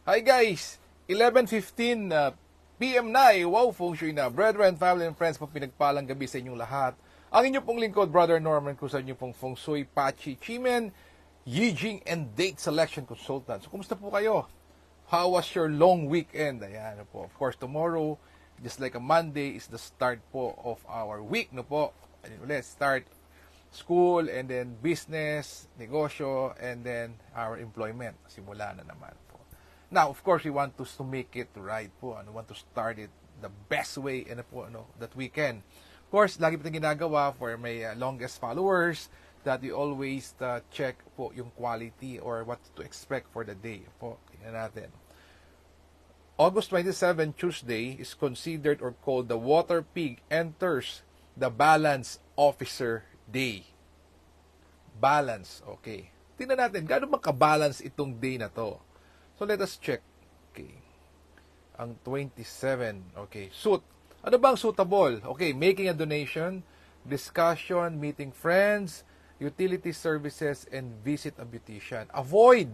Hi guys! 11:15 PM na eh. Wow, feng shui na. Brethren, family and friends, pinagpalang gabi sa inyong lahat. Ang inyong pong lingkod, Brother Norman, kung sa inyong pong feng shui, Pachi, Chimen, Yijing, and date selection consultant. So, kumusta po kayo? How was your long weekend? Ayan po. Of course, tomorrow, just like a Monday, is the start po of our week, no po? And let's start school, and then business, negosyo, and then our employment. Simula na naman po. Now, of course, we want to make it right po. We want to start it the best way that we can. Of course, lagi po itong ginagawa for my longest followers that we always check po yung quality or what to expect for the day po. Tingnan natin. August 27, Tuesday, is considered or called the Water Pig enters the Balance Officer Day. Balance, okay. Tingnan natin, gaano magka-balance itong day na to? So, let us check. Okay. Ang 27. Okay. Suit. Ano bang suitable? Okay. Making a donation, discussion, meeting friends, utility services, and visit a beautician. Avoid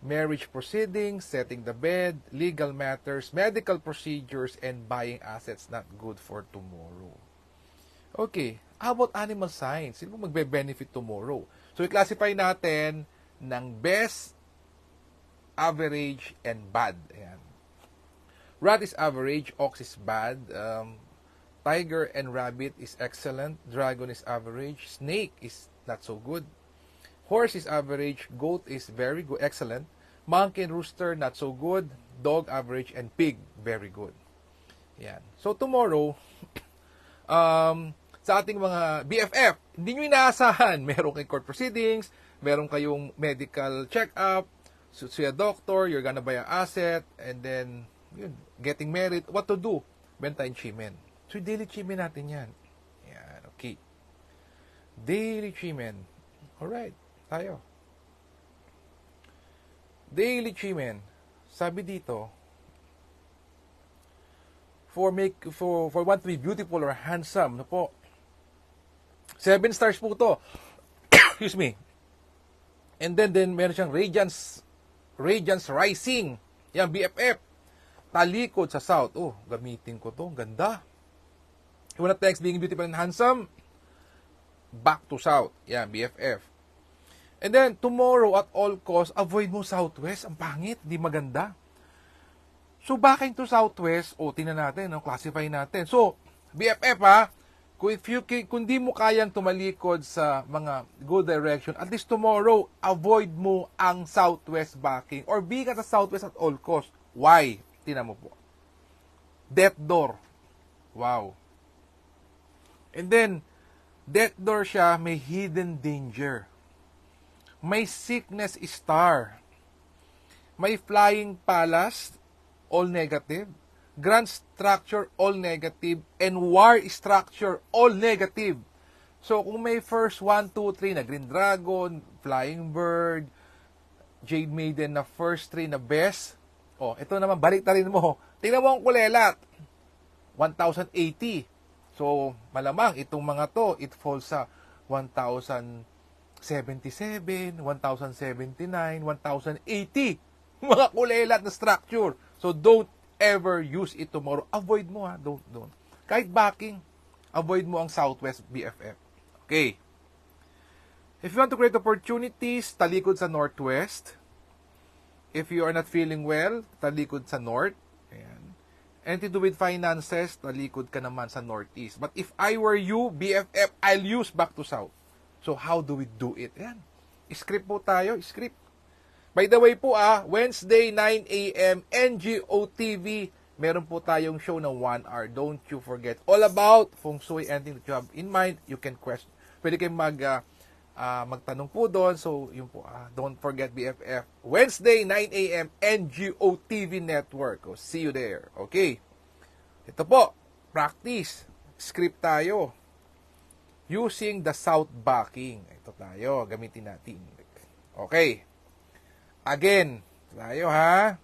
marriage proceedings, setting the bed, legal matters, medical procedures, and buying assets not good for tomorrow. Okay. How about animal signs? Sino magbe-benefit tomorrow? So, i-classify natin ng best, average, and bad. Ayan. Rat is average, ox is bad, tiger and rabbit is excellent, dragon is average, snake is not so good, horse is average, goat is very good, excellent, monkey and rooster not so good, dog average, and pig very good. Ayan. So tomorrow, sa ating mga BFF, hindi nyo inaasahan, meron kayong court proceedings, meron kayong medical check-up, so a doctor, you're gonna buy an asset, and then, yun, getting married, what to do? Benta in Chimen. So, daily Chimen natin yan. Yan, okay. Daily Chimen. Alright, tayo. Daily Chimen. Sabi dito, for one to be beautiful or handsome, no po, 7 stars po to. Excuse me. And then meron siyang Radiance Rising. Yan, BFF. Talikod sa South. Oh, gamitin ko to. Ganda. You wanna text being beautiful and handsome? Back to South. Yan, BFF. And then, tomorrow at all costs, avoid mo Southwest. Ang pangit. Di maganda. So, bakit to Southwest? O, tingnan natin. Classify natin. So, BFF ha, kung di mo kayang tumalikod sa mga good direction, at least tomorrow, avoid mo ang southwest backing or be ka sa southwest at all cost. Why? Tingnan mo po. Death door. Wow. And then, death door siya, may hidden danger. May sickness star. May flying palace, all negative. Grand structure, all negative, and war structure, all negative. So, kung may first 1, 2, 3 na Green Dragon, Flying Bird, Jade Maiden na first 3 na best, oh, ito naman, balik ta rin mo. Tingnan mo ang kulelat, 1,080. So, malamang itong mga to, it falls sa 1,077, 1,079, 1,080. Mga kulelat na structure. So, don't ever use it tomorrow. Avoid mo ha. Don't. Kahit backing, avoid mo ang Southwest BFF. Okay. If you want to create opportunities, talikod sa Northwest. If you are not feeling well, talikod sa North. Ayan. And to do with finances, talikod ka naman sa Northeast. But if I were you, BFF, I'll use back to South. So how do we do it? Ayan. Script po tayo. Script. By the way po Wednesday 9 a.m. NGO TV, meron po tayong show na 1 hour. Don't you forget. All about feng shui, anything that you have in mind, you can question. Pwede kayong magtanong po doon. So, yun po. Don't forget BFF. Wednesday 9 a.m. NGO TV Network. Oh, see you there. Okay. Ito po. Practice. Script tayo. Using the south backing. Ito tayo. Gamitin natin. Okay. Again, tayo ha.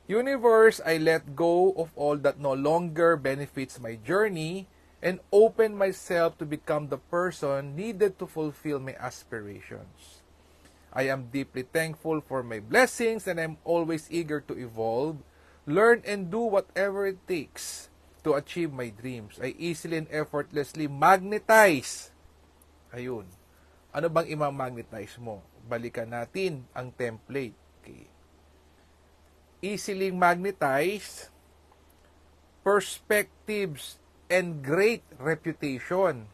Universe, I let go of all that no longer benefits my journey and open myself to become the person needed to fulfill my aspirations. I am deeply thankful for my blessings and I'm always eager to evolve, learn and do whatever it takes to achieve my dreams. I easily and effortlessly magnetize. Ayun. Ano bang imamagnetize mo? Balikan natin ang template. Okay. Easily magnetize perspectives and great reputation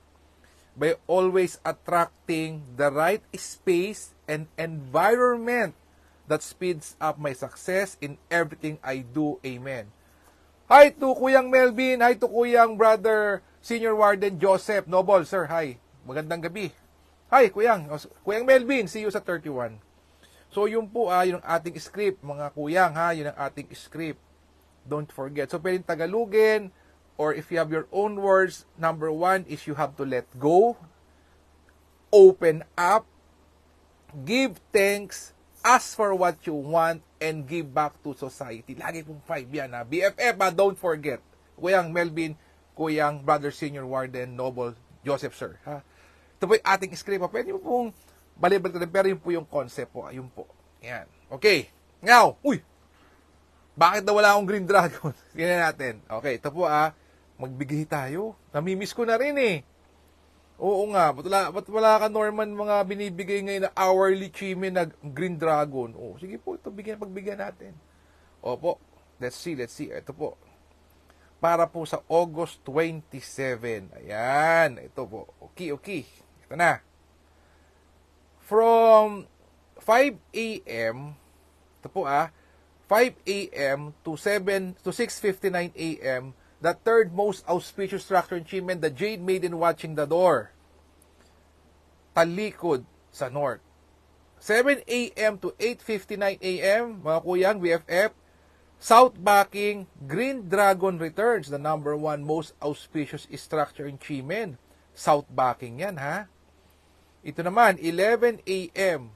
by always attracting the right space and environment that speeds up my success in everything I do. Amen. Hi to Kuyang Melvin. Hi to Kuyang Brother Senior Warden Joseph Noble. Sir, hi. Magandang gabi. Hi, Kuyang. Kuyang Melvin, see you sa 31. So, yun po, yun ang ating script. Mga Kuyang, ha, yun ang ating script. Don't forget. So, pwedeng Tagalogin, or if you have your own words, number 1 is you have to let go, open up, give thanks, ask for what you want, and give back to society. Lagi pong 5 yan, ha. BFF, don't forget. Kuyang Melvin, Kuyang Brother Senior Warden Noble Joseph, sir. Ha? Ito po yung ating script. Pwede mo pong balibalik na, pero yun po yung concept po. Ayun po. Yan. Okay. Now, bakit na wala akong Green Dragon? Tingnan natin. Okay, ito po magbigay tayo. Namimiss ko na rin eh. Oo nga, ba't wala ka, Norman, mga binibigay ngayon na hourly chime na Green Dragon? Sige po, ito pagbigyan natin. Opo, let's see. Ito po. Para po sa August 27. Ayan, ito po. Okay. Ito na. From 5 a.m. Ito po 5 a.m. to 6:59 a.m. the third most auspicious structure in Chimen, the Jade Maiden watching the door. Talikod sa north. 7 a.m. to 8:59 a.m. mga Kuyang BFF, South Backing, Green Dragon returns, the number 1 most auspicious structure in Chimen. South Backing yan, ha? Ito naman, 11 a.m.